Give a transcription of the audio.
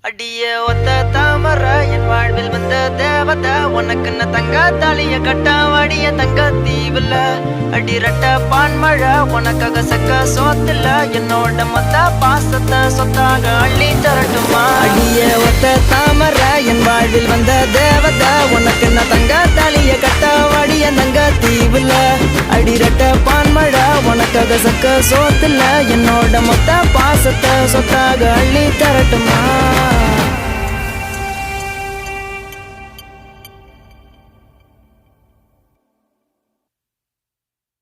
அடியே ஒத்த தாமர என் வாழ்வில் வந்த தேவதை உனக்குன்னு தங்க தாலிய கட்ட வாடிய தங்க தீவுல அடி ரட்ட பான்மழை உனக்காக சக்க சோத்துல என்னோட மொத்த பாசத்தை சொத்தாக அள்ளி தரட்டுமா அடியே ஒத்த தாமர என் வாழ்வில் வந்த தேவதை உனக்குன்னு தங்க தாலிய கட்ட வாடிய தங்க தீவுல அடி ரட்ட பான்மழை உனக்காக சக்க சோத்துல என்னோட மொத்த பாசத்தை சொத்தாக அள்ளி தரட்டுமா